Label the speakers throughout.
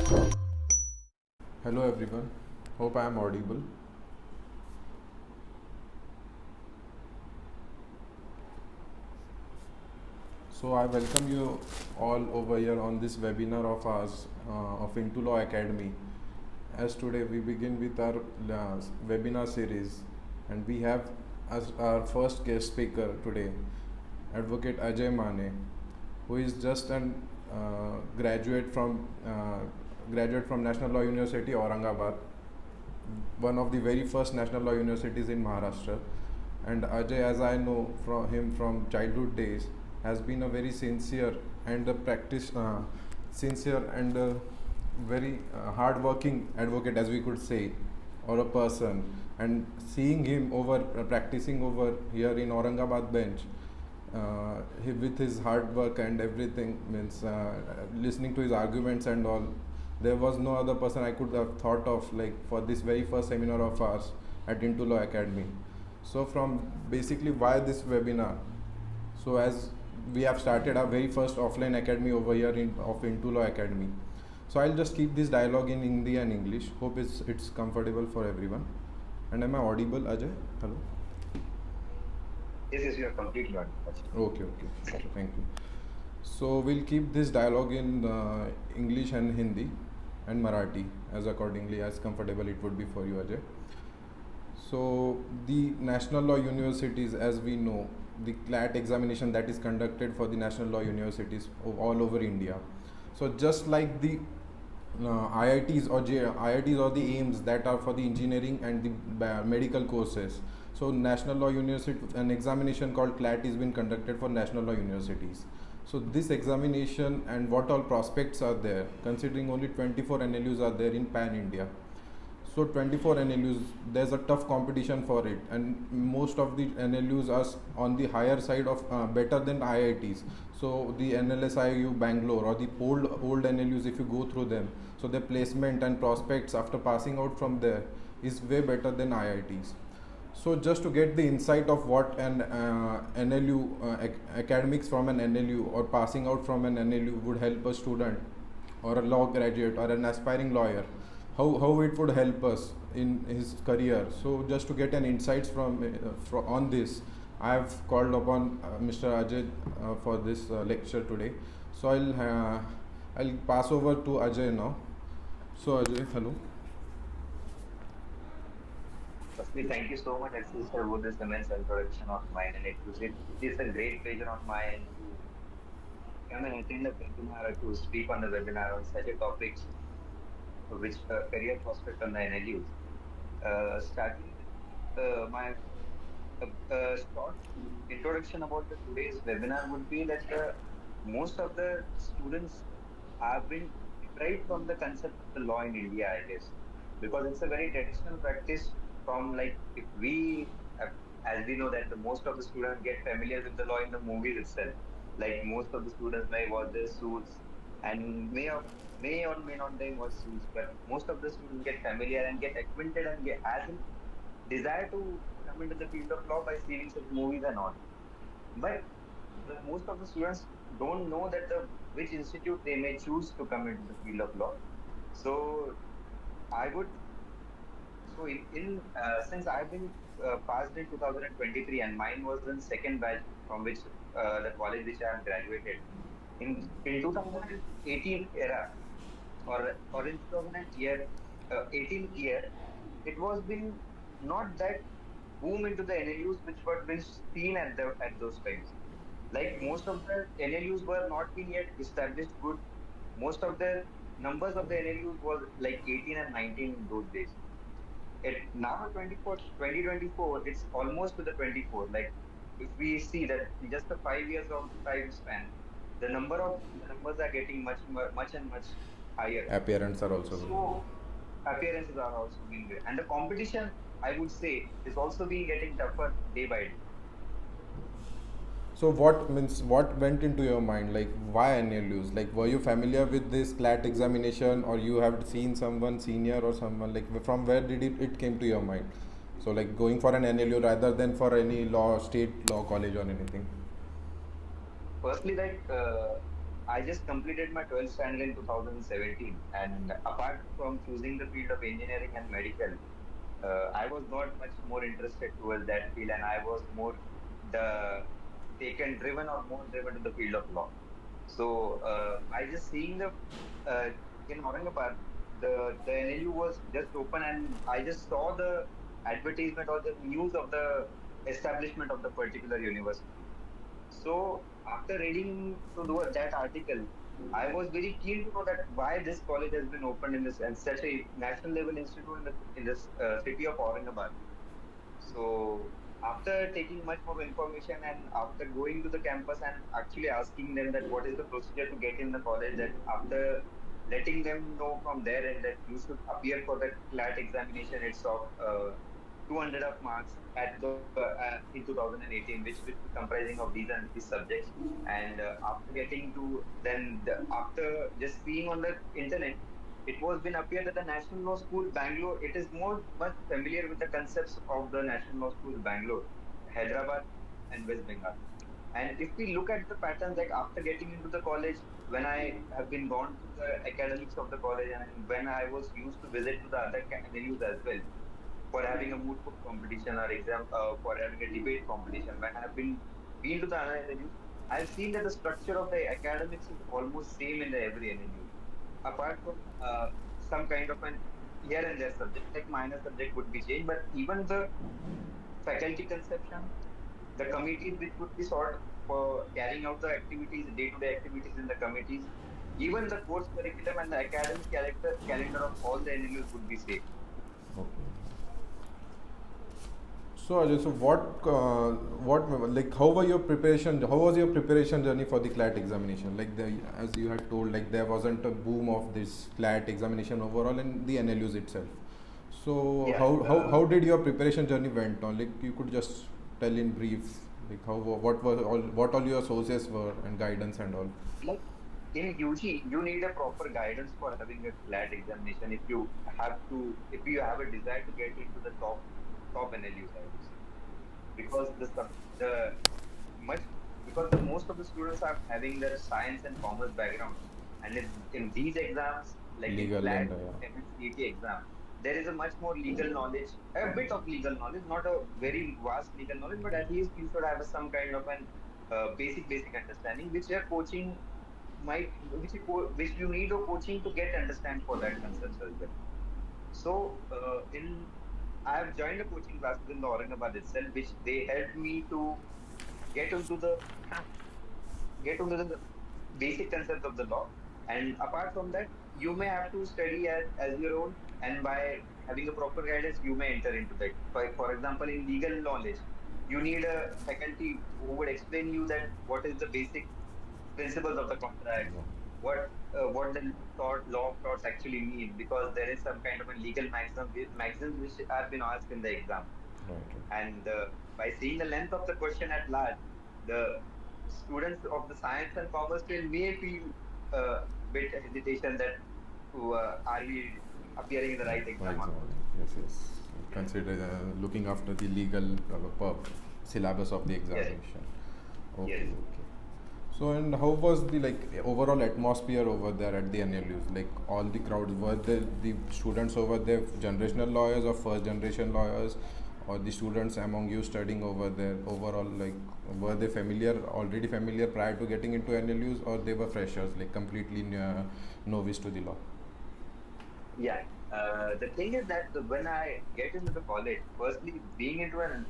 Speaker 1: Hello everyone, hope I am audible. So I welcome you all over here on this webinar of ours of Into Law Academy. As today we begin with our webinar series, and we have as our first guest speaker today, Advocate Ajay Mane, who is just an graduate from National Law University Aurangabad, one of the very first national law universities in Maharashtra. And Ajay, as I know from him from childhood days, has been a very sincere and very hard-working advocate, as we could say, or a person. And seeing him over practicing over here in Aurangabad bench, with his hard work and everything, means listening to his arguments and all, there was no other person I could have thought of like for this very first seminar of ours at Into Law Academy. So from basically why this webinar, so as we have started our very first offline academy over here of Into Law Academy, so I'll just keep this dialogue in Hindi and English. Hope it's comfortable for everyone. And am I audible, Ajay? Hello.
Speaker 2: Yes, you are completely audible.
Speaker 1: Okay, thank you. So we'll keep this dialogue in English and Hindi and Marathi as accordingly as comfortable it would be for you, Ajay. So the national law universities, as we know, the CLAT examination that is conducted for the national law universities all over India. So just like the IITs or the AIMS that are for the engineering and the medical courses. So National Law University, an examination called CLAT is being conducted for national law universities. So this examination and what all prospects are there, considering only 24 NLUs are there in Pan India. So 24 NLUs, there's a tough competition for it, and most of the NLUs are on the higher side of better than IITs. So the NLSIU Bangalore or the old NLUs, if you go through them, so their placement and prospects after passing out from there is way better than IITs. So just to get the insight of what an NLU academics from an NLU or passing out from an NLU would help a student or a law graduate or an aspiring lawyer, how it would help us in his career. So just to get an insights on this, I have called upon Mr. Ajay for this lecture today. So I'll pass over to Ajay now. So Ajay, hello.
Speaker 2: Firstly, thank you so much, Axel, for this immense introduction of mine. And it is a great pleasure of mine to come and attend the webinar to speak on the webinar on such a topic, which career prospect on the NLUs. Starting with my short introduction about the today's webinar would be that most of the students have been deprived from the concept of the law in India, I guess, because it's a very traditional practice. From like if we as we know that the most of the students get familiar with the law in the movies itself, like most of the students may watch the Suits and may or may not they watch Suits, but most of the students get familiar and get acquainted and get as in desire to come into the field of law by seeing such movies and all. But most of the students don't know that which institute they may choose to come into the field of law. So I would in since I've been passed in 2023 and mine was in second batch from which the college which I have graduated in 2018 era or in 2018 year, it was been not that boom into the NLUs which were been seen at those times. Like most of the NLUs were not been yet established good. Most of the numbers of the NLUs was like 18 and 19 in those days. Now 2024, it's almost to the 24. Like if we see that in just the 5 years of time span, the numbers are getting much and much higher.
Speaker 1: Appearance are also
Speaker 2: so appearances are also being there, and the competition, I would say, is also being getting tougher day by day.
Speaker 1: So what went into your mind? Like why NLUs? Like were you familiar with this CLAT examination, or you have seen someone senior or someone like from where did it came to your mind? So like going for an NLU rather than for any state law college or anything.
Speaker 2: Firstly, like I just completed my 12th standard in 2017, and apart from choosing the field of engineering and medical, I was not much more interested towards that field, and I was more the taken driven or more driven to the field of law. So by just seeing the uh, in Aurangabad, the NLU was just open, and I just saw the advertisement or the news of the establishment of the particular university. So after reading to do that article, I was very keen to know that why this college has been opened in this and such a national level institute in this city of Aurangabad. So after taking much more information and after going to the campus and actually asking them that what is the procedure to get in the college, that after letting them know from their end that you should appear for the CLAT examination, it's of 200 of marks at the in 2018, which will be comprising of these and these subjects. And after getting to then after just seeing on the internet, it was been appeared that the National Law School Bangalore, it is more much familiar with the concepts of the National Law School Bangalore, Hyderabad, and West Bengal. And if we look at the patterns, like after getting into the college, when I have been gone through the academics of the college, and when I was used to visit to the other venues as well, for having a moot court competition or exam, for having a debate competition, when I have been to the other NLUs, I've seen that the structure of the academics is almost same in the every NLU apart from some kind of an here and there subject, like minor subject would be changed, but even the faculty conception, the committees which would be sought for carrying out the activities, day-to-day activities in the committees, even the course curriculum and the academic calendar of all the NLUs would be same.
Speaker 1: Okay. So Ajay, so what like how were your preparation? How was your preparation journey for the CLAT examination? Like as you had told, like there wasn't a boom of this CLAT examination overall in the NLUs itself. So
Speaker 2: Yeah.
Speaker 1: how did your preparation journey went on? Like you could just tell in brief, like how what all your sources were and guidance and all.
Speaker 2: Like in UG, you need a proper guidance for having a CLAT examination if you have a desire to get into the top NLUs, I would say. Because the much because the most of the students are having their science and commerce background, and in these exams, like in
Speaker 1: Legal and
Speaker 2: CLAT, MSCT exam, there is a much more legal knowledge, a bit of legal knowledge, not a very vast legal knowledge, but at least you should have some kind of an basic understanding, which your coaching which you need a coaching to get understand for that concepts as well. So in I have joined a coaching classes in the Aurangabad itself, which they helped me to get into the get into the basic concepts of the law. And apart from that, you may have to study as your own, and by having a proper guidance, you may enter into that. For example, in legal knowledge, you need a faculty who would explain you that what is the basic principles of the contract, what the law of torts actually mean, because there is some kind of a legal maxims which have been asked in the exam.
Speaker 1: Right.
Speaker 2: And by seeing the length of the question at large, the students of the science and commerce field may feel a bit hesitation that are we appearing in the right exam or
Speaker 1: Exactly.
Speaker 2: not.
Speaker 1: Yes, yes. Consider looking after the legal syllabus of the
Speaker 2: Yes,
Speaker 1: examination. Okay,
Speaker 2: yes.
Speaker 1: okay. So, and how was the like overall atmosphere over there at the NLUs? Like all the crowds, were the students over there generational lawyers or first generation lawyers, or the students among you studying over there overall, like were they already familiar prior to getting into NLUs, or they were freshers, like completely novice to the law?
Speaker 2: Yeah. The thing is that when I get into the college, firstly, being into an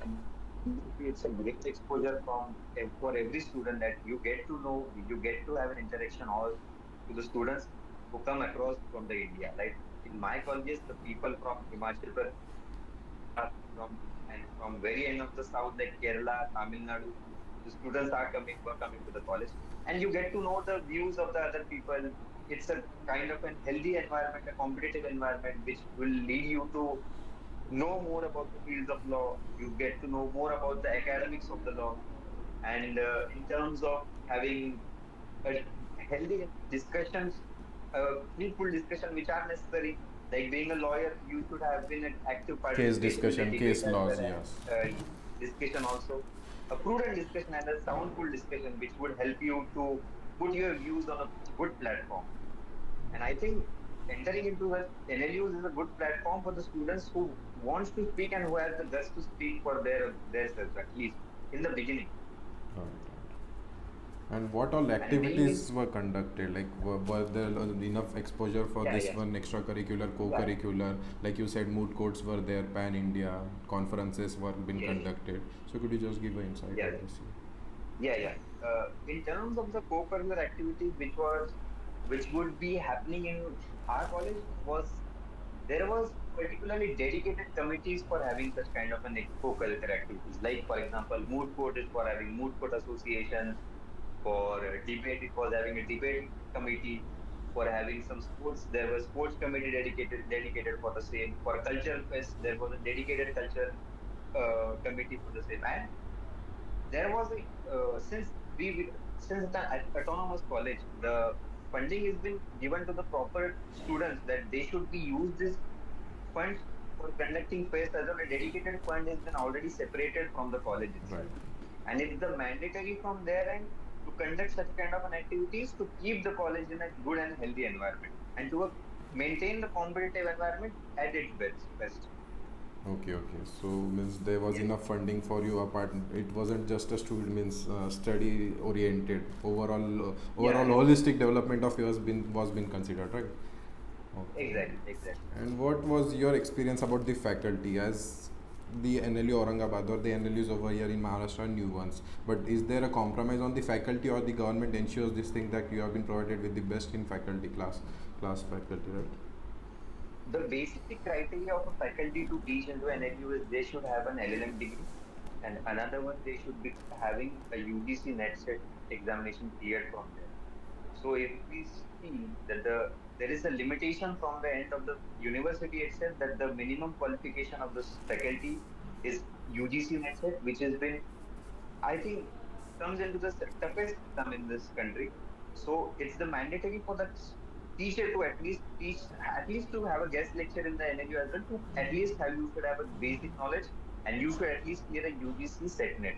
Speaker 2: it's a great exposure for every student that you get to know, you get to have an interaction all to the students who come across from the India. Like in my colleges, the people from Himachal Pradesh, from and from very end of the south, like Kerala, Tamil Nadu, the students were coming to the college, and you get to know the views of the other people. It's a kind of an healthy environment, a competitive environment, which will lead you to know more about the fields of law. You get to know more about the academics of the law, and in terms of having a healthy discussions, fruitful discussion, which are necessary. Like being a lawyer, you should have been an active
Speaker 1: Case
Speaker 2: participation in the
Speaker 1: discussion,
Speaker 2: debate
Speaker 1: case
Speaker 2: as
Speaker 1: laws,
Speaker 2: well as
Speaker 1: yes.
Speaker 2: discussion also. A prudent discussion and a soundful discussion, which would help you to put your views on a good platform. And I think entering into the NLUs is a good platform for the students who wants to speak and who has the guts to speak for their self, at least in the beginning.
Speaker 1: Right. And what all
Speaker 2: And being in
Speaker 1: activities were conducted? Like, were there enough exposure for
Speaker 2: yeah,
Speaker 1: this
Speaker 2: yeah,
Speaker 1: one extracurricular,
Speaker 2: yeah,
Speaker 1: co-curricular? Like you said, moot courts were there, pan India conferences were been
Speaker 2: yes,
Speaker 1: conducted. So could you just give an insight
Speaker 2: yeah,
Speaker 1: of this?
Speaker 2: yeah, yeah. In terms of the co-curricular activities, which would be happening in our college, was there was particularly dedicated committees for having such kind of an co-curricular activities. Like for example, moot court is for having moot court associations. For debate, it was having a debate committee. For having some sports, there was sports committee dedicated for the same. For cultural fest, there was a dedicated culture committee for the same. And there was a since the autonomous college, the funding has been given to the proper students that they should be used this funds for conducting fest as well. A dedicated fund has been already separated from the college
Speaker 1: Right.
Speaker 2: itself, and it's the mandatory from their end to conduct such kind of an activities to keep the college in a good and healthy environment and to maintain the competitive environment at its best.
Speaker 1: Okay, okay. So means there was
Speaker 2: Yes,
Speaker 1: enough funding for you apart. It wasn't just a student means study oriented. Overall
Speaker 2: yeah,
Speaker 1: holistic development of yours been was been considered, right? Okay.
Speaker 2: exactly.
Speaker 1: And what was your experience about the faculty as the NLU Aurangabad or the NLUs over here in Maharashtra are new ones? But is there a compromise on the faculty or the government ensures this thing that you have been provided with the best in faculty class faculty, right?
Speaker 2: The basic criteria of a faculty to teach into an NLU is they should have an LLM degree, and another one they should be having a UGC net set examination cleared from there. So if we see that there is a limitation from the end of the university itself that the minimum qualification of this faculty is UGC net set, which has been, I think, comes into the toughest exam in this country. So it's the mandatory for the teacher to at least teach, at least to have a guest lecture in the NLU as well. To at least have you should have a basic knowledge, and you should at least clear a UGC set net.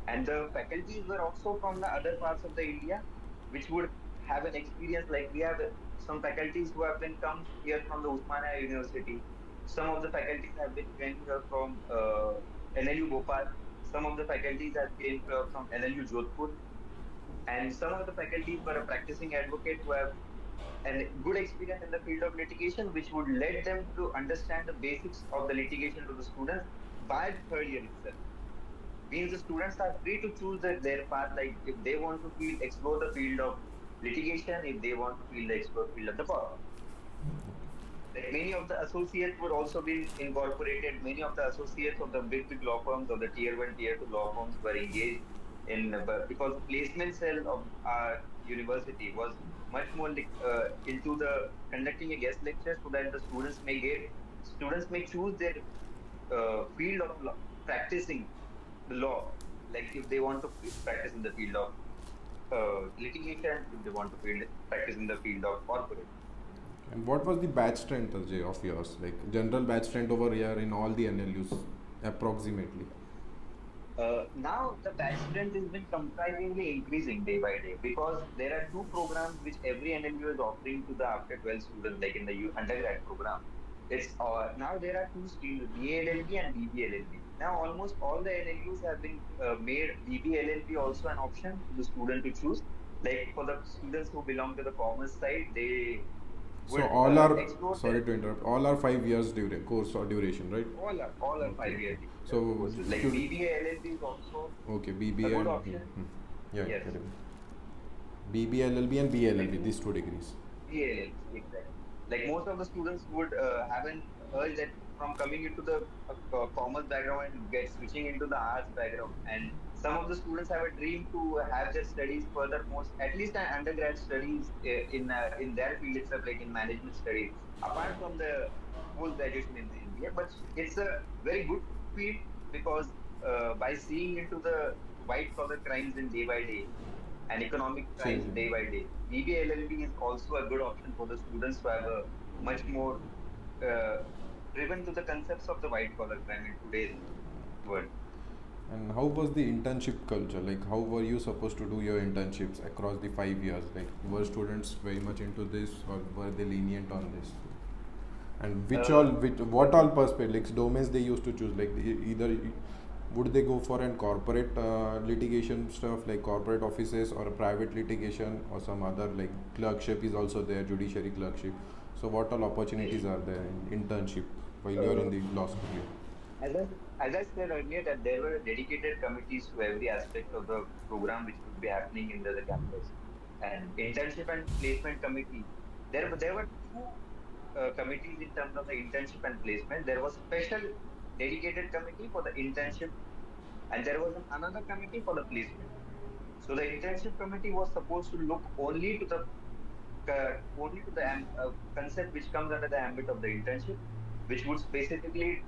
Speaker 2: And the faculties were also from the other parts of the India, which would have an experience like we have some faculties who have been come here from the Usmania University. Some of the faculties have been came here from NLU Bhopal. Some of the faculties have came from NLU Jodhpur, and some of the faculties were a practicing advocate who have a good experience in the field of litigation, which would let them to understand the basics of the litigation to the students by the third year itself. Means the students are free to choose their path, like if they want to explore the field of litigation, if they want to explore field of the law. Like many of the associates would also be incorporated. Many of the associates of the big law firms or the tier one, tier two law firms were engaged in because the placement cell of our university was much more into the conducting a guest lecture so that the students may choose their field of law, practicing the law. Like if they want to practice in the field of litigation, if they want to practice in the field of corporate.
Speaker 1: And what was the batch strength, Ajay, of yours? Like general batch strength over here in all the NLUs, approximately.
Speaker 2: Now the batch strength has been comprisingly increasing day by day because there are two programs which every NLU is offering to the after 12 students, like in the undergrad program. It's now there are two streams, BALLB and BBLLB. Now almost all the NLUs have been made BBLLB also an option to the student to choose. Like for the students who belong to the commerce side, they
Speaker 1: So
Speaker 2: would
Speaker 1: all are,
Speaker 2: explore
Speaker 1: sorry
Speaker 2: their
Speaker 1: to interrupt, all are 5 years course or duration, right?
Speaker 2: all are
Speaker 1: Okay,
Speaker 2: 5 year
Speaker 1: okay.
Speaker 2: courses. Like BBA LLB is also
Speaker 1: Okay,
Speaker 2: a
Speaker 1: BBA
Speaker 2: good
Speaker 1: and
Speaker 2: option.
Speaker 1: yeah,
Speaker 2: Yes,
Speaker 1: correct. BBLLB and
Speaker 2: like
Speaker 1: BLLB, these two degrees.
Speaker 2: BALLB, exactly. Like most of the students would have an urge that from coming into the commerce background and get switching into the arts background. And some of the students have a dream to have their studies furthermore, at least an undergrad studies in their field itself, like in management studies, apart from the post graduation in the India. But it's a very good field because by seeing into the white collar crimes in day by day and economic crimes
Speaker 1: Changing.
Speaker 2: day by day. BBLLB is also a good option for the students who have a much more uh, driven to the concepts of the white collar crime in today's world.
Speaker 1: And how was the internship culture? Like, how were you supposed to do your internships across the 5 years? Like, were students very much into this, or were they lenient on this? And what all perspective, like domains they used to choose? Like, either would they go for an corporate litigation stuff, like corporate offices, or a private litigation, or some other, like clerkship is also there, judiciary clerkship. So, what all opportunities are there in internship while you're
Speaker 2: Uh,
Speaker 1: in the law school year?
Speaker 2: as I, as I said earlier, that there were dedicated committees to every aspect of the program which would be happening in the campus. And internship and placement committee, there were two committees in terms of the internship and placement. There was special dedicated committee for the internship, and there was another committee for the placement. So the internship committee was supposed to look only to the concept which comes under the ambit of the internship, which would specifically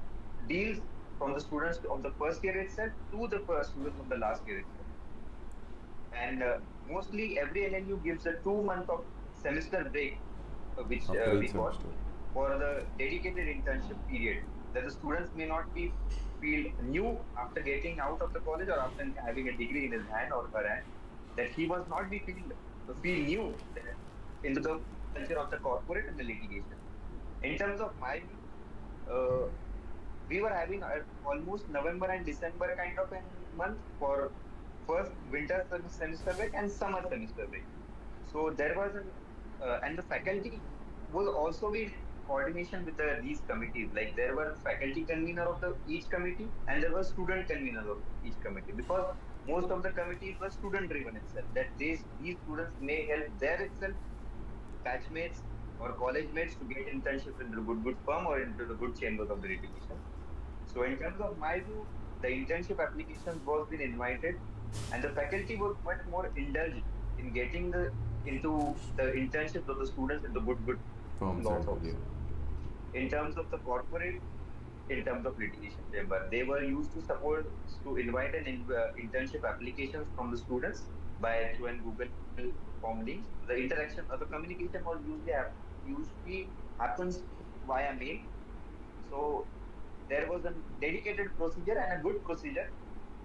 Speaker 2: deals from the students of the first year itself to the first students of the last year itself. And mostly every LNU gives a 2 month of semester break, which
Speaker 1: After each
Speaker 2: we got
Speaker 1: semester.
Speaker 2: for the dedicated internship period, that the students may not be feel new after getting out of the college or after having a degree in his hand or her hand, that he was not be feel new into the culture of the corporate and the litigation. In terms of my view, uh, we were having almost November and December kind of a month for first winter semester break and summer semester break. So there was and the faculty will also be in coordination with these committees. Like there were faculty convener of the each committee and there was student convener of each committee, because most of the committees were student driven itself. That these students may help their itself batchmates or college mates to get internship into the good firm or into the good chambers of the litigation. So in terms of my view, the internship applications was been invited, and the faculty was much more indulged in getting the into the internships of the students into good
Speaker 1: Firms
Speaker 2: law
Speaker 1: and all, yeah.
Speaker 2: firms. In terms of the corporate, in terms of litigation chamber, they were used to support to invite an internship applications from the students by through and Google form links. The interaction or the communication was usually happens via mail. So there was a dedicated procedure and a good procedure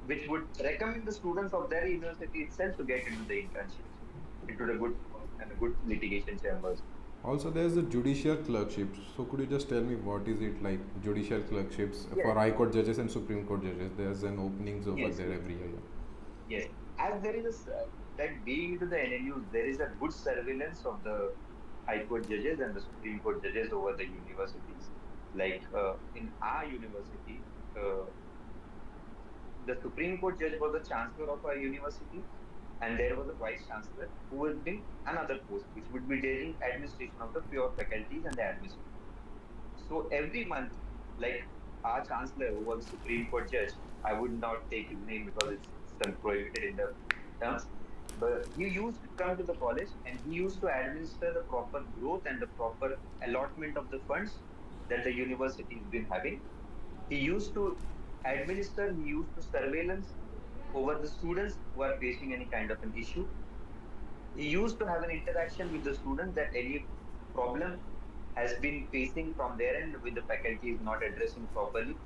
Speaker 2: which would recommend the students of their university itself to get into the internships, into the good firms and the good litigation chambers.
Speaker 1: Also, there's a judicial clerkship. So, could you just tell me what is it like? Judicial clerkships
Speaker 2: Yes,
Speaker 1: for High Court judges and Supreme Court judges. There's an openings over
Speaker 2: yes,
Speaker 1: there
Speaker 2: yes,
Speaker 1: every year. Yeah.
Speaker 2: yes. As there is that being into the NLUs, there is a good surveillance of the High Court judges and the Supreme Court judges over the universities. Like in our university, the Supreme Court judge was the chancellor of our university, and there was a vice chancellor who was in another post, which would be taking administration of the pure faculties and the administration. So every month, like our chancellor, who was a Supreme Court judge, I would not take his name because it's prohibited in the terms. But he used to come to the college and he used to administer the proper growth and the proper allotment of the funds that the university has been having. He used to he used to surveillance over the students who are facing any kind of an issue. He used to have an interaction with the students that any problem has been facing from their end with the faculty is not addressing properly.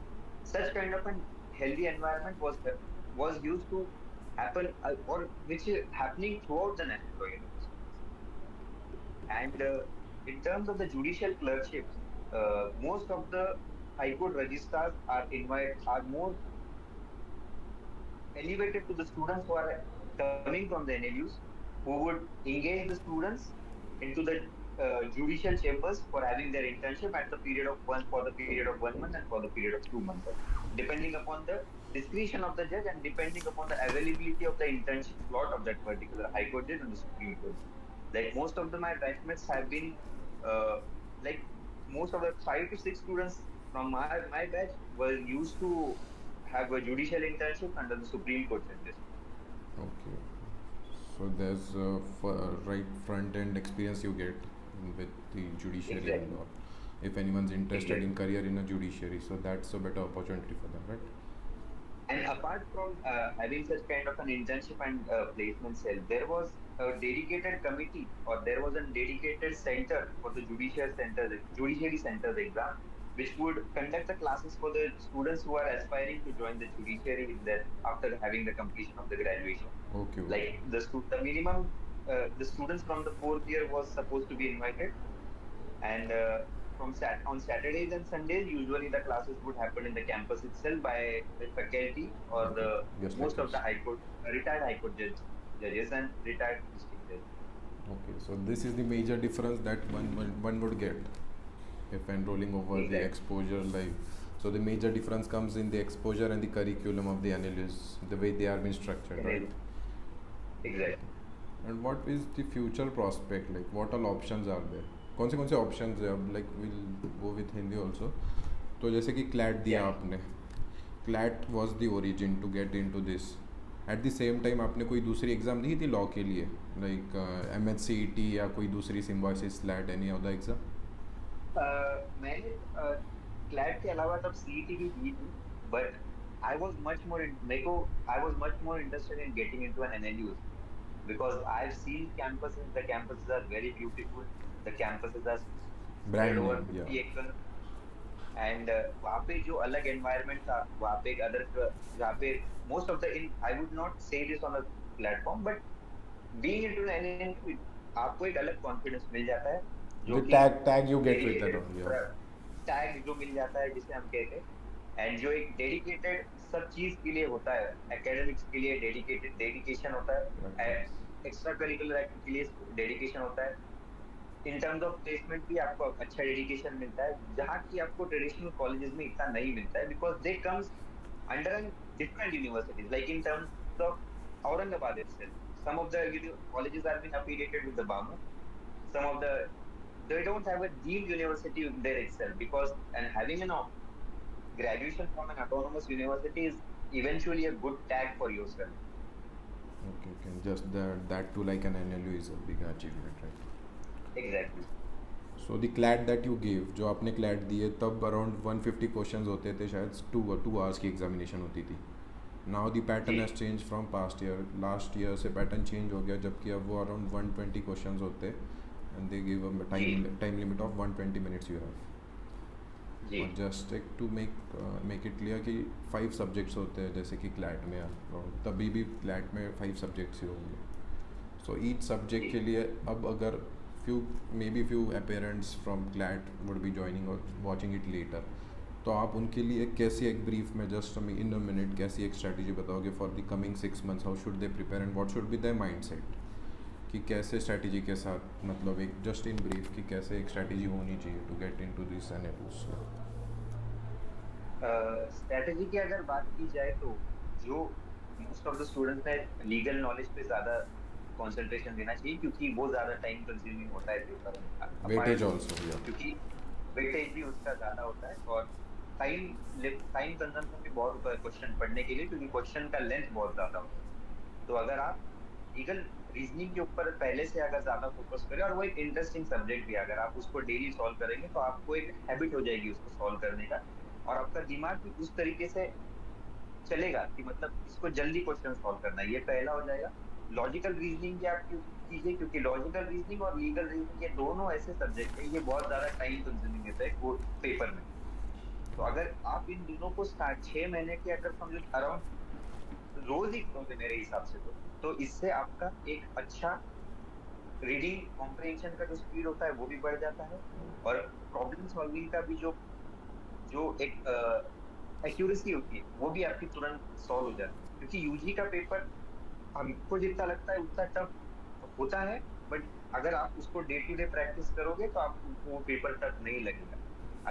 Speaker 2: Such kind of a healthy environment was used to happen or which is happening throughout the national law universities. And in terms of the judicial clerkships, most of the high court registrars are more elevated to the students who are coming from the NLUs, who would engage the students into the judicial chambers for having their internship at the period of one for the period of 1 month and for the period of 2 months, depending upon the discretion of the judge and depending upon the availability of the internship slot of that particular high court judge and the Supreme Court. Like most of my batchmates have been uh, like most of the 5 to 6 students from my batch were used to have a judicial internship under the Supreme Court judges.
Speaker 1: Okay. So there's right front end experience you get with the judiciary and
Speaker 2: Exactly.
Speaker 1: all. If anyone's interested in
Speaker 2: Exactly.
Speaker 1: career in a judiciary, so that's a better opportunity for them, right?
Speaker 2: And apart from having such kind of an internship and placement cell, there was a dedicated committee or there was a dedicated center for the judiciary center exam, which would conduct the classes for the students who are aspiring to join the judiciary in their after having the completion of the graduation.
Speaker 1: Okay, okay.
Speaker 2: Like the minimum, the students from the fourth year was supposed to be invited, and on Saturdays and Sundays, usually the classes would happen in the campus itself by the faculty or
Speaker 1: Okay,
Speaker 2: the
Speaker 1: just
Speaker 2: most of the
Speaker 1: lectures.
Speaker 2: high court, retired high court judges and retired district judges.
Speaker 1: Okay, so this is the major difference that one would get if enrolling over the
Speaker 2: Exactly.
Speaker 1: exposure live. So the major difference comes in the exposure and the curriculum of the analysts, the way they are being structured, right?
Speaker 2: Exactly.
Speaker 1: And what is the future prospect like? What all options are there? कौन से options है अब? Like we'll go with Hindi also. तो जैसे कि CLAT दिया
Speaker 2: Yeah.
Speaker 1: आपने, CLAT was the origin to get into this. At the same time आपने कोई दूसरी एग्ज़ाम दी थी लॉ के लिए, like MHCET या कोई दूसरी Symbiosis SLAT any other exam?
Speaker 2: मैंने क्लैट के अलावा तब सीईटी भी दी थी, but I was much more मेरे को I was much more interested in getting into an NLU because I've seen campuses. The campuses are very beautiful. The campuses are spread
Speaker 1: Brand
Speaker 2: over
Speaker 1: name, yeah.
Speaker 2: 50 acres. And वहाँ पे जो अलग environment था, वहाँ पे एक अदर, जहाँ पे most of the in I would not say this on a platform, but being into an NLU आपको एक अलग कॉन्फिडेंस मिल जाता है, जो
Speaker 1: The
Speaker 2: कि
Speaker 1: tag you get with that
Speaker 2: dedicated
Speaker 1: one, yeah.
Speaker 2: Tag जो मिल जाता है जिसे हम कहते हैं, एंड जो एक डेडिकेटेड सब चीज के लिए होता है, एकेडमिक्स के लिए डेडिकेटेड डेडिकेशन होता है,
Speaker 1: Right.
Speaker 2: एक्स्ट्रा करिकुलर एक्टिविटी के लिए डेडिकेशन होता है, इन टर्म्स ऑफ प्लेसमेंट भी आपको अच्छा डेडिकेशन मिलता है, जहाँ की आपको ट्रेडिशनल कॉलेजेस में इतना नहीं मिलता है, because they comes under an different universities, like in terms of Aurangabad itself. Some of the colleges are been affiliated with the BAMU. Some of the they don't have a deemed university there itself, because and having an graduation from an autonomous university is eventually a good tag for yourself.
Speaker 1: Okay, okay. Just that too, like an NLU is a big achievement, right?
Speaker 2: Exactly.
Speaker 1: So the CLAT that you gave, जो आपने CLAT दिए तब around 150 questions होते थे, शायद 2 hours की examination होती थी. Now the pattern
Speaker 2: ji.
Speaker 1: has changed from past year. Last year से pattern change हो गया, जबकि अब वो around 120 क्वेश्चंस होते and they give a time limit of 120 minutes you have.
Speaker 2: जी.
Speaker 1: और जस्ट एक टू मेक इट क्लियर कि 5 सब्जेक्ट्स होते हैं जैसे कि क्लैट में, तभी भी क्लैट में 5 सब्जेक्ट्स ही होंगे. सो ईच सब्जेक्ट के लिए अब अगर few parents from CLAT would be joining और वॉचिंग इट लेटर, तो आप उनके लिए कैसी एक ब्रीफ में जस्ट इन अ मिनट कैसी एक स्ट्रैटेजी बताओगे for the coming 6 months? How should they prepare and what should be there mindset, कि कैसे स्ट्रैटेजी के साथ, मतलब एक जस्ट इन ब्रीफ कि कैसे एक स्ट्रैटेजी होनी चाहिए to get into this NLUs?
Speaker 2: Strategy की अगर बात की जाए तो जो मोस्ट ऑफ द स्टूडेंट्स ने लीगल नॉलेज पे ज्यादा कंसंट्रेशन देना चाहिए, क्योंकि वो ज्यादा टाइम कंज्यूमिंग होता है पेपर,
Speaker 1: वेटेज ऑल्सो, या
Speaker 2: क्योंकि वेटेज भी उसका ज्यादा होता है, और टाइम कंजम्पशन भी बहुत होता है क्वेश्चन पढ़ने के लिए, क्योंकि क्वेश्चन का लेंथ बहुत ज्यादा होता है. तो अगर आप लीगल रीजनिंग के ऊपर पहले से अगर ज्यादा फोकस करें, और वो एक इंटरेस्टिंग सब्जेक्ट भी, अगर आप उसको डेली सॉल्व करेंगे तो आपको एक हैबिट हो जाएगी उसको सॉल्व करने का, और आपका दिमाग भी उस तरीके से चलेगा कि मतलब इसको जल्दी क्वेश्चन सॉल्व करना है, ये पहला हो जाएगा. लॉजिकल रीजनिंग की आप कीजिए, क्योंकि लॉजिकल रीजनिंग और लीगल रीजनिंग ये दोनों ऐसे सब्जेक्ट है, ये बहुत ज्यादा टाइम कंज्यूमिंग होता है कोर्ट पेपर में. तो अगर आप इन दोनों को 6 महीने के अगर समझो अराउंड रोज ही करोगे मेरे हिसाब से, तो इससे आपका एक अच्छा रीडिंग कॉम्प्रिहेंशन का जो स्पीड होता है वो भी बढ़ जाता है, और प्रॉब्लम सॉल्विंग का भी जो जो एक एक्यूरेसी होती है वो भी आपकी तुरंत सॉल्व हो जाती है, क्योंकि यूजी का पेपर हमको जितना लगता है उतना टफ होता है, बट अगर आप उसको डे टू डे प्रैक्टिस करोगे तो आपको वो पेपर टफ नहीं लगेगा.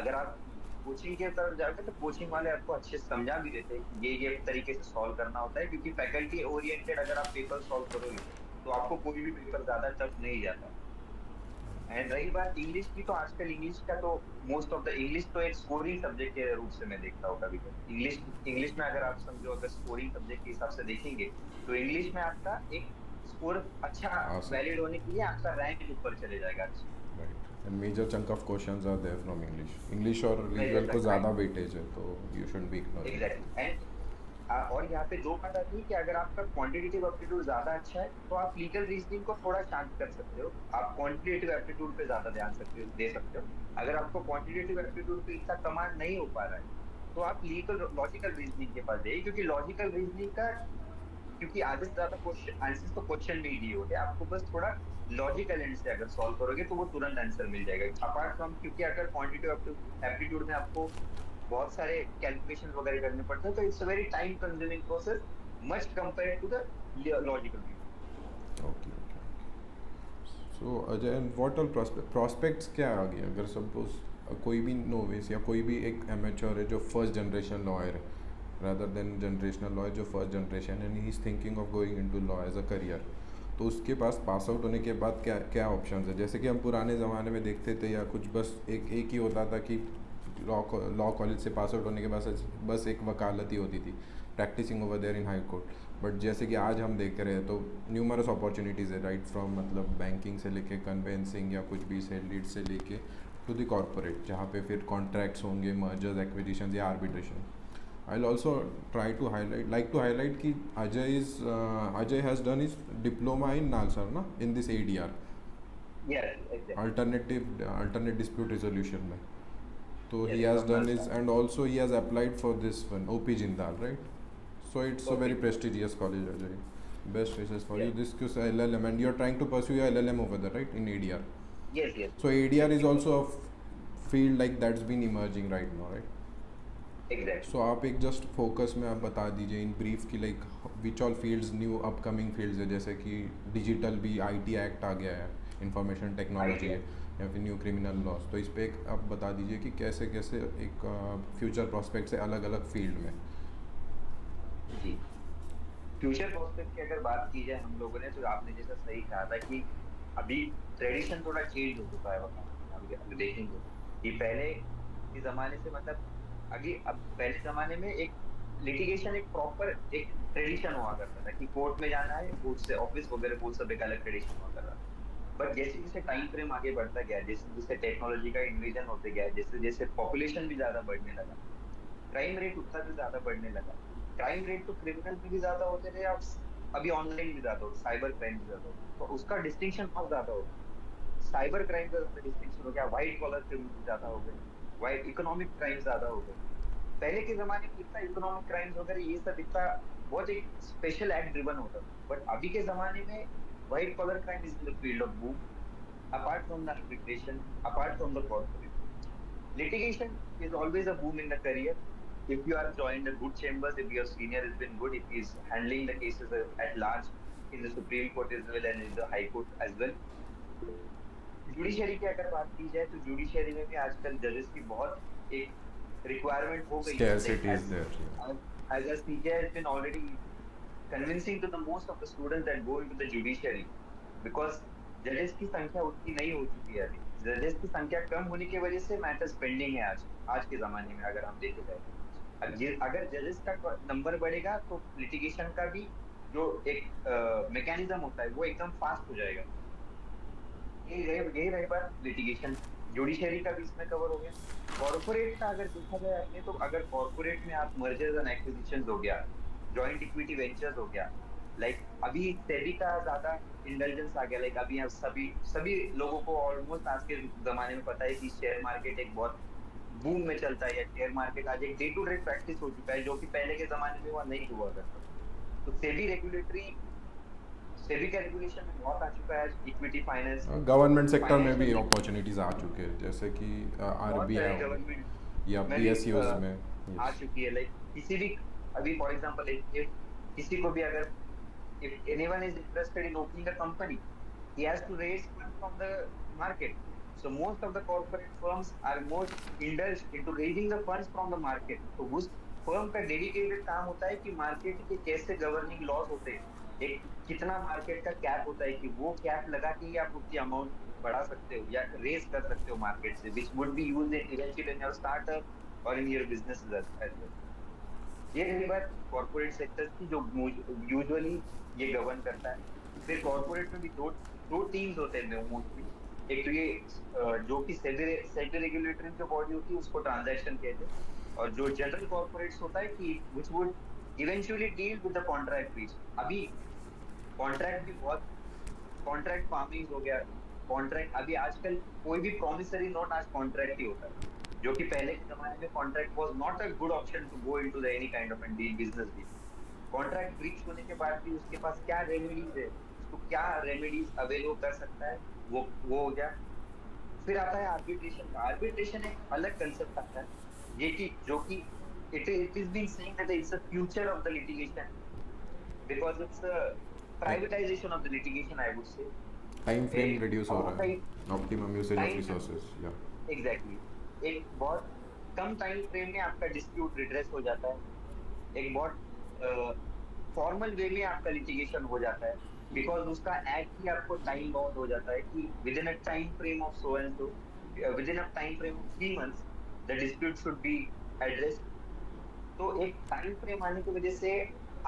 Speaker 2: अगर आप कोचिंग के तरफ जाओगे तो कोचिंग वाले आपको अच्छे से समझा भी देते हैं कि ये तरीके से सॉल्व करना होता है, क्योंकि फैकल्टी ओरिएंटेड अगर आप पेपर सॉल्व करोगे तो आपको कोई भी पेपर ज्यादा टफ नहीं जाता. एंड रही बात इंग्लिश की, तो आजकल इंग्लिश का तो मोस्ट ऑफ द इंग्लिश तो एक स्कोरिंग सब्जेक्ट के रूप से मैं देखता हूँ कभी कभी. इंग्लिश में अगर आप समझो, अगर स्कोरिंग सब्जेक्ट के हिसाब से देखेंगे तो इंग्लिश में आपका एक स्कोर अच्छा
Speaker 1: Awesome.
Speaker 2: वैलिड होने के लिए आपका रैंक ऊपर चले जाएगा.
Speaker 1: Right. And major chunk of questions are there from English और लीगल को
Speaker 2: Major
Speaker 1: ज़्यादा
Speaker 2: chunk,
Speaker 1: वेटेज है, तो you should be ignoring.
Speaker 2: Exactly. And और यहाँ पे दो बात आती है कि अगर आपका क्वांटिटेटिव एप्टीट्यूड ज्यादा अच्छा है तो आप लीगल रीजनिंग को थोड़ा शांत कर सकते हो, आप क्वांटिटेटिव एप्टीट्यूड पे ज्यादा ध्यान दे सकते हो। अगर आपको क्वांटिटेटिव एप्टीट्यूड पे इतना कमांड नहीं हो पा रहा है तो आप लीगल लॉजिकल रीजनिंग के पास जाइए, क्योंकि लॉजिकल रीजनिंग का, क्योंकि आधे से ज्यादा क्वेश्चन आंसर तो क्वेश्चन में ही दिए होते हैं, आपको बस थोड़ा लॉजिकल एंड से अगर सॉल्व करोगे तो वो तुरंत आंसर मिल जाएगा। अपार्ट फ्रॉम, क्योंकि अगर क्वांटिटेटिव एप्टीट्यूड में आपको बहुत सारे कैलकुलेशन वगैरह करने पड़ते हैं, तो it's a very time consuming process much compare to the logical reasoning.
Speaker 1: Okay okay. So Ajay, what all prospects क्या आ गए अगर सपोज कोई भी नोविस या कोई भी एक एमेच्योर है जो फर्स्ट जनरेशन लॉयर है, rather than जनरेशनल लॉयर जो first generation and he is thinking of going into law as a career, तो उसके पास पास आउट होने के बाद क्या क्या ऑप्शंस है? जैसे कि हम पुराने ज़माने में देखते थे या कुछ बस एक ही होता था कि लॉ कॉलेज से पास आउट होने के बाद बस एक वकालत ही होती थी, practicing over there in high court. But जैसे कि आज हम देख रहे हैं तो न्यूमरस अपॉर्चुनिटीज़ है, राइट फ्रॉम मतलब बैंकिंग से लेके कन्वेंसिंग या कुछ भी सेल लीड से लेके टू द कॉर्पोरेट, जहाँ पे फिर कॉन्ट्रैक्ट्स होंगे, मर्जर्स, एक्विजिशंस या arbitration. I'll also try to highlight कि Ajay has done his diploma in Nalsar ना, in this ADR,
Speaker 2: yes exactly.
Speaker 1: alternate dispute resolution में। तो he
Speaker 2: yes
Speaker 1: has
Speaker 2: from
Speaker 1: done his,
Speaker 2: नलसारी।
Speaker 1: and also he has applied for this one OP Jindal, right? So it's a very
Speaker 2: okay.
Speaker 1: prestigious college, Ajay. Best wishes for you.
Speaker 2: Yes
Speaker 1: This is LLM and you're trying to pursue your LLM over there, right? In ADR.
Speaker 2: Yes yes
Speaker 1: So ADR is
Speaker 2: because
Speaker 1: also a field like that's been emerging right now, right?
Speaker 2: Exactly.
Speaker 1: So आप एक just focus में आप बता दीजिए in brief की like which all fields new upcoming fields है, जैसे कि डिजिटल भी आईटी एक्ट आ गया है, इंफॉर्मेशन टेक्नोलॉजी है, या फिर न्यू क्रिमिनल लॉस, तो इस पर एक आप बता दीजिए कि कैसे कैसे एक फ्यूचर प्रॉस्पेक्ट्स है अलग अलग फील्ड में।
Speaker 2: जी, फ्यूचर प्रोस्पेक्ट की अगर बात की जाए हम लोगों ने, तो आपने जैसा सही कहा था कि अभी ट्रेडिशन थोड़ा चेंज हो चुका है वहाँ। अभी हम देखेंगे कि पहले के जमाने से मतलब आगे, अब पहले जमाने में एक लिटिगेशन एक प्रॉपर एक ट्रेडिशन हुआ करता था कि कोर्ट में जाना है, कोर्ट से ऑफिस वगैरह वो सब एक अलग ट्रेडिशन हुआ करता था। बट जैसे जैसे टाइम फ्रेम आगे बढ़ता गया, जैसे जैसे टेक्नोलॉजी का इन्वेजन होते गया, जैसे जैसे पॉपुलेशन भी ज्यादा बढ़ने लगा, क्राइम रेट उतना भी ज्यादा बढ़ने लगा। क्राइम रेट तो क्रिमिनल में भी ज्यादा होते थे, अब अभी ऑनलाइन भी ज्यादा हो, साइबर क्राइम भी ज्यादा हो, तो उसका डिस्टिंक्शन बहुत ज्यादा हो गया। साइबर क्राइम का ज्यादा डिस्टिंक्शन हो गया, व्हाइट कॉलर क्रिमिनल ज्यादा हो गए, व्हाइट इकोनॉमिक क्राइम ज्यादा हो गए। पहले के जमाने में इतना इकोनॉमिक क्राइम्स वगैरह ये सब इतना बहुत एक स्पेशल एक्ट ड्रिवन होता था, बट अभी के जमाने में white collar crime is in the field of boom, apart from the arbitration, apart from the corporate. Litigation is always a boom in the career. If you are joined a good chambers, if your senior has been good, if he is handling the cases at large in the Supreme Court as well and in the High Court as well. Judiciary की अगर बात की जाए तो judiciary में भी आजकल जजेस की बहुत एक रिक्वायरमेंट हो गई है,
Speaker 1: Scarcity is there, yeah.
Speaker 2: as a CJ has been already convincing to the most of the students that go into the judiciary, because जजेस की संख्या उतनी नहीं हो चुकी है अभी। जजेस की संख्या कम होने की वजह से मैटर्स पेंडिंग है आज के जमाने में अगर हम देखे जाए। अगर जजेस का नंबर बढ़ेगा तो लिटिगेशन का भी जो एक मैकेनिज्म होता है वो एकदम फास्ट हो जाएगा। यही रही बात लिटिगेशन, जुडिशरी का भी इसमें कवर हो गया। कॉर्पोरेट का अगर देखा जाए अपने, तो अगर कॉर्पोरेट में आप मर्जर्स एंड एक्विजिशंस हो गया, जॉइंट इक्विटी वेंचर्स हो गया, लाइक अभी सेबी का ज्यादा इंटेलिजेंस आ गया, लाइक अभी आप सभी लोगों को ऑलमोस्ट आज के जमाने में पता है कि शेयर मार्केट एक बहुत बूम में चलता है, या शेयर मार्केट आज एक डे टू डे प्रैक्टिस हो चुका है, जो कि पहले के जमाने में वह नहीं हुआ करता। तो सेबी का रेगुलेशन में बहुत आ चुका है, इक्विटी फाइनेंस,
Speaker 1: गवर्नमेंट सेक्टर में भी
Speaker 2: फाइनेंशियल
Speaker 1: अपॉर्चुनिटीज आ चुके हैं, जैसे कि
Speaker 2: बहुत सारे
Speaker 1: आरबीआई
Speaker 2: गवर्नमेंट
Speaker 1: या
Speaker 2: में भी
Speaker 1: पीएसयूज में।
Speaker 2: आ
Speaker 1: Yes.
Speaker 2: चुकी है। लाइक किसी भी, अभी फॉर एग्जांपल किसी को भी अगर if anyone is interested in opening a company, he has to raise funds from the market. So most of the corporate firms are most indulged into raising the funds from the market. तो उस firm का dedicated काम होता है कि market के कैसे governing loss होते हैं, एक कितना मार्केट का कैप होता है कि वो कैप लगा के ही आप उसकी अमाउंट बढ़ा सकते हो या रेज कर सकते हो मार्केट से, which would be used eventually in your startup or in your businesses as well. ये रही बात कॉर्पोरेट सेक्टर की, जो यूजुअली ये गवर्न करता है। फिर कॉर्पोरेट में भी दो टीम्स होते हैं मोस्टली। एक तो ये जो कि सेबी रेगुलेटरी जो बॉडी होती है उसको ट्रांजैक्शन कहते हैं, और जो जनरल कॉर्पोरेट्स होता है कि which would eventually deal with the contract breach. अभी कॉन्ट्रैक्ट भी बहुत, कॉन्ट्रैक्ट फार्मिंग हो गया, कॉन्ट्रैक्ट अभी आजकल कोई भी प्रॉमिसरी नोट आज कॉन्ट्रैक्ट ही होता है, जो कि पहले के जमाने में contract was not a good option to go into the any kind of deal, business deal. Contract breach होने के बाद भी उसके पास क्या रेमेडीज है, उसको क्या रेमेडीज अवेल कर सकता है, वो हो गया। फिर आता है आर्बिट्रेशन का। आर्बिट्रेशन एक अलग कंसेप्ट आता है, ये कि जो कि it is been saying that it's a future of the litigation, because it's a privatization of the litigation, I would say.
Speaker 1: Time frame
Speaker 2: एक
Speaker 1: रिड्यूस हो
Speaker 2: बहुत
Speaker 1: रहा
Speaker 2: ही
Speaker 1: है, optimum usage of
Speaker 2: time,
Speaker 1: resources या
Speaker 2: एग्जैक्टली, एक बहुत कम टाइम फ्रेम में आपका डिस्प्यूट रिड्रेस हो जाता है, एक बहुत फॉर्मल वे में आपका लिटिगेशन हो जाता है, बिकॉज उसका एक्ट ही आपको टाइम बाउंड हो जाता है कि with in a time frame of so and so, with in a time frame of 3 months the dispute should be addressed. तो एक टाइम फ्रेम आने की वजह से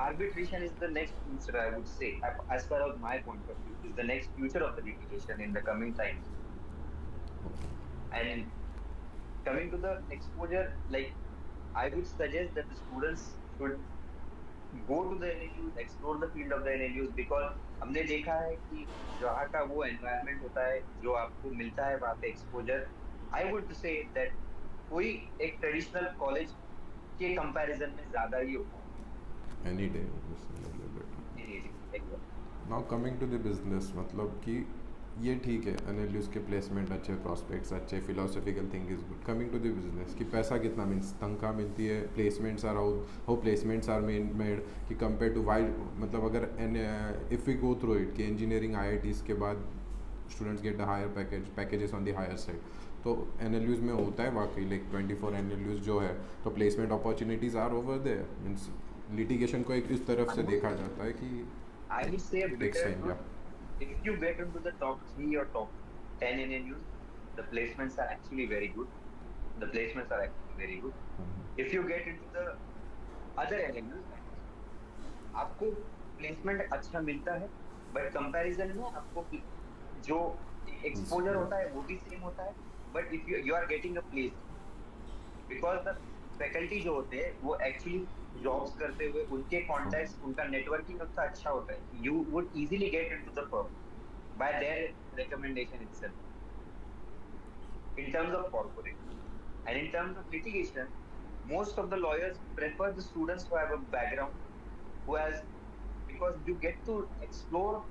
Speaker 2: arbitration is the next future, I would say, as far as my point of view, is the next future of the litigation in the coming times. And coming to the exposure, like, I would suggest that the students should go to the NLUs, explore the field of the NLUs, because हमने देखा है कि जहाँ का वो environment होता है, जो आपको मिलता है वहाँ पे exposure, I would say that कोई एक traditional college के comparison में ज़्यादा ही होता
Speaker 1: एनी डे।
Speaker 2: है। जी जी, exactly.
Speaker 1: Now coming to the business, मतलब कि ये ठीक है, एनालिस्ट के प्लेसमेंट अच्छे, प्रॉस्पेक्ट्स अच्छे, philosophical thing is good. Coming to the business कि पैसा कितना मीन्स तनख्वाह मिलती है, placements are how placements are made कि कंपेयर टू वाई, मतलब अगर if we go through it कि इंजीनियरिंग IITs के बाद students get a higher packages on the higher side, तो एनएलयूज में होता है वाकई लाइक 24 एनएलयूज जो है, तो placement opportunities are over there. Means litigation को एक इस तरफ से देखा जाता है कि
Speaker 2: I would say
Speaker 1: it takes
Speaker 2: better
Speaker 1: time,
Speaker 2: to,
Speaker 1: yeah.
Speaker 2: if you get into the top 3 or top 10 NNUs, the placements are actually very good. The placements are actually very good. If you get into the other NNUs, आपको placement अच्छा मिलता है, but comparison में आपको जो exposure होता है वो भी सेम होता है, but if you are getting a place, because the faculty जो होते हैं वो एक्चुअली जॉब्स करते हुए उनके कॉन्टैक्ट्स, उनका नेटवर्किंग उतना अच्छा होता है, you would easily get into the firm bye there recommendation itself, in terms of corporate. And in terms of litigation, most of the lawyers prefer the students who have a background, who has, because you get to explore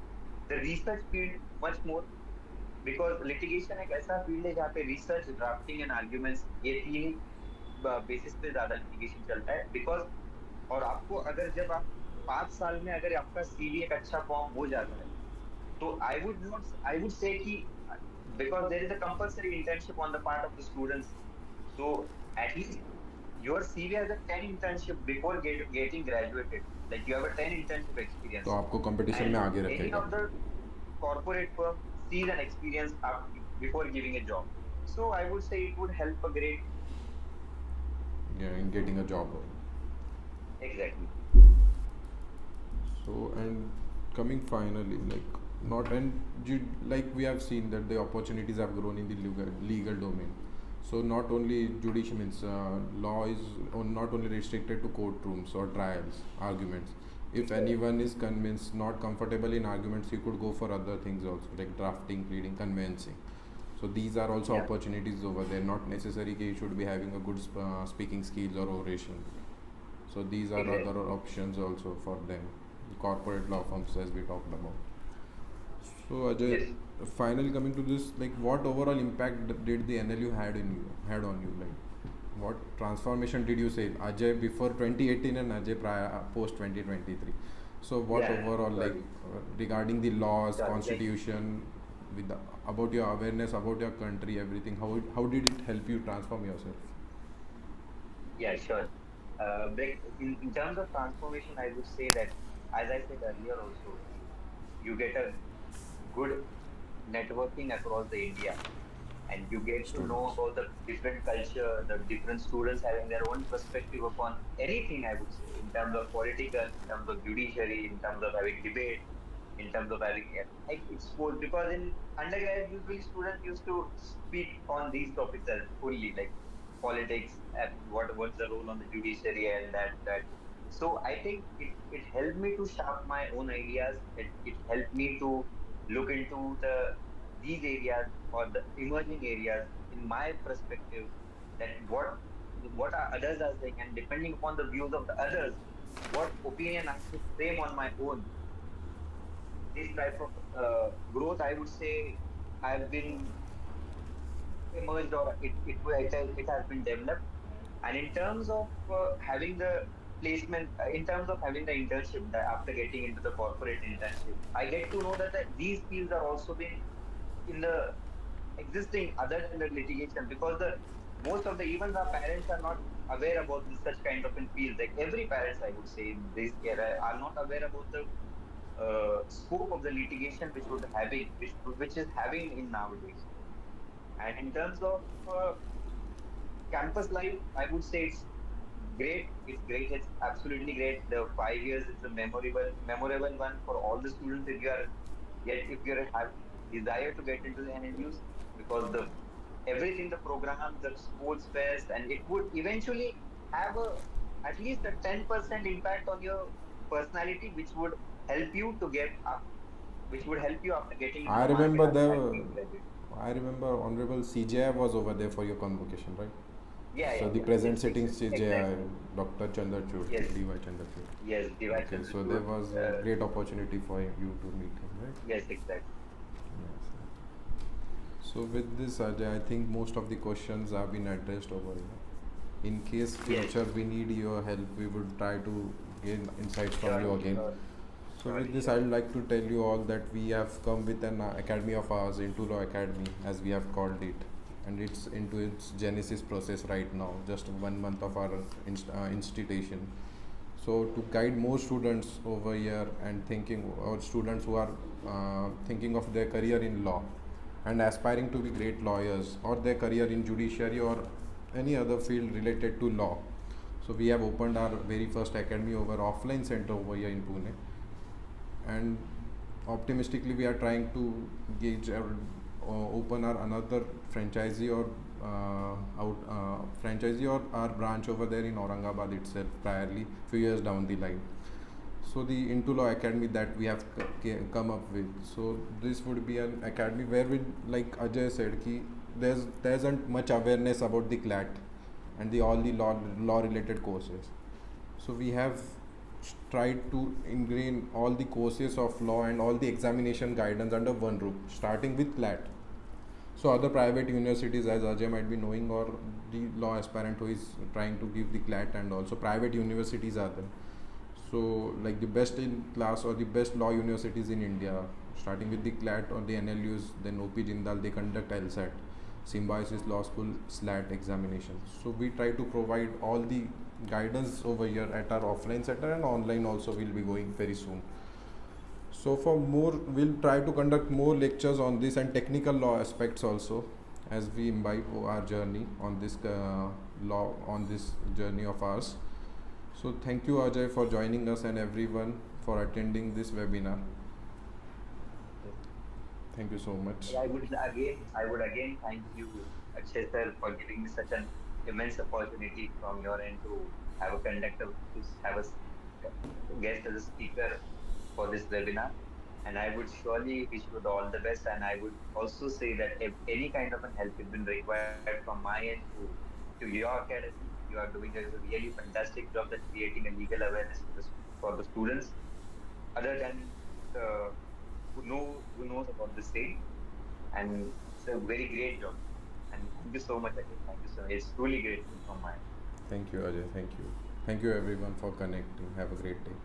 Speaker 2: the research field much more, because litigation एक ऐसा field है जहाँ पे research, drafting and arguments, ये तीन basis पे ज्यादा litigation चलता है। बिकॉज और आपको अगर जब आप 5 साल में अगर आपका सीवी एक अच्छा फॉर्म हो जाता है, तो आई वुड से कि because there is a compulsory internship on the part of the students, so at least your CV has a 10 internship before getting graduated, like you have a 10 internship
Speaker 1: तो
Speaker 2: experience,
Speaker 1: आपको competition में
Speaker 2: and
Speaker 1: आगे
Speaker 2: any
Speaker 1: रखेगा
Speaker 2: of the corporate firm sees an experience before giving a job, so I would say it would help a great,
Speaker 1: in getting a job.
Speaker 2: exactly.
Speaker 1: So and coming finally, like not and like we have seen that the opportunities have grown in the legal domain. So not only judicial means law is not only restricted to courtrooms or trials, arguments. If anyone is convinced not comfortable in arguments, he could go for other things also, like drafting, pleading, conveyancing. So these are also
Speaker 2: Yeah.
Speaker 1: opportunities over there. Not necessary that you should be having a good speaking skills or oration. So these are
Speaker 2: Exactly.
Speaker 1: other options also for them, corporate law firms as we talked about. So Ajay,
Speaker 2: Yes.
Speaker 1: finally coming to this, like what overall impact did the NLU had on you? Like what transformation did you say Ajay before 2018 and Ajay post 2023? So what
Speaker 2: Yeah,
Speaker 1: overall,
Speaker 2: got
Speaker 1: like
Speaker 2: it.
Speaker 1: regarding the laws,
Speaker 2: Got it. Like,
Speaker 1: constitution, with about your awareness about your country, everything, how did it help you transform yourself?
Speaker 2: yeah, sure. In terms of transformation, I would say that, as I said earlier also, you get a good networking across the India, and you get to know
Speaker 1: Students.
Speaker 2: about the different culture, the different students having their own perspective upon anything, I would say, in terms of political, in terms of judiciary, in terms of having debate, in terms of having like exposed, because in undergrad usually students used to speak on these topics as fully, like politics and what's the role on the judiciary and that. So I think it helped me to sharp my own ideas. It helped me to look into these areas or the emerging areas in my perspective, that what are others are saying, and depending upon the views of the others, what opinion I should frame on my own. This type of growth, I would say, have been emerged, or it has been developed. And in terms of having the placement, in terms of having the internship, that after getting into the corporate internship, I get to know that these fields are also being in the existing other than the litigation, because the most of the even the parents are not aware about this such kind of in fields. Like every parents, I would say, in this era are not aware about the scope of the litigation which is having in nowadays. And in terms of campus life, I would say it's great. It's great. It's absolutely great. The 5 years is a memorable one for all the students. If you have desire to get into the NLUs, because the everything, the programs, the sports fest, and it would eventually have a at least a 10% impact on your personality, help you to get up, which would help you after getting into
Speaker 1: I
Speaker 2: the market
Speaker 1: remember
Speaker 2: and
Speaker 1: the
Speaker 2: being graduate.
Speaker 1: I remember Honorable CJI was over there for your convocation, right?
Speaker 2: Yeah,
Speaker 1: So
Speaker 2: yeah,
Speaker 1: the
Speaker 2: yeah.
Speaker 1: present sitting
Speaker 2: Exactly.
Speaker 1: CJI, Dr. Chandrachud,
Speaker 2: Yes,
Speaker 1: DY Chandrachud.
Speaker 2: yes. Divide
Speaker 1: Okay, so there
Speaker 2: Chandrachud.
Speaker 1: was a great opportunity for you to meet him, right?
Speaker 2: Yes, exactly.
Speaker 1: Yes. So with this, Ajay, I think most of the questions have been addressed over here. In case
Speaker 2: Yes.
Speaker 1: future we need your help, we would try to gain insights from you
Speaker 2: Surely,
Speaker 1: again.
Speaker 2: surely,
Speaker 1: So with
Speaker 2: surely,
Speaker 1: this, I
Speaker 2: surely.
Speaker 1: would like to tell you all that we have come with an academy of ours, Into Law Academy, as we have called it, and it's into its genesis process right now, just 1 month of our institution. So to guide more students over here and thinking, or students who are thinking of their career in law and aspiring to be great lawyers, or their career in judiciary or any other field related to law. So we have opened our very first academy over offline center over here in Pune, and optimistically we are trying to gauge open our another franchisee or franchisee or our branch over there in Aurangabad itself priorly few years down the line. So the Into Law Academy that we have come up with, so this would be an academy where we, like Ajay said, ki there isn't much awareness about the CLAT and the all the law related courses. So we have tried to ingrain all the courses of law and all the examination guidance under one roof, starting with CLAT. So other private universities, as Ajay might be knowing, or the law aspirant who is trying to give the CLAT, and also private universities are there. So like the best in class or the best law universities in India, starting with the CLAT or the NLUs, then OP Jindal, they conduct LSAT, Symbiosis Law School SLAT examinations. So we try to provide all the guidance over here at our offline center, and online also will be going very soon. So for more, we'll try to conduct more lectures on this and technical law aspects also, as we imbibe our journey on this law, on this journey of ours. So thank you Ajay for joining us, and everyone for attending this webinar.
Speaker 2: Yes.
Speaker 1: Thank you so much.
Speaker 2: I would again thank you, Akshay sir, for giving me such an immense opportunity from your end to have a conductor, to have a guest as a speaker for this webinar. And I would surely wish you all the best. And I would also say that if any kind of an help has been required from my end to your academy, you are doing a really fantastic job at creating a legal awareness for the students, other than the who knows about the same. And it's a very great job. And thank you so much again. Thank you so much. It's truly grateful from my end.
Speaker 1: Thank you Ajay. Thank you. Thank you everyone for connecting. Have a great day.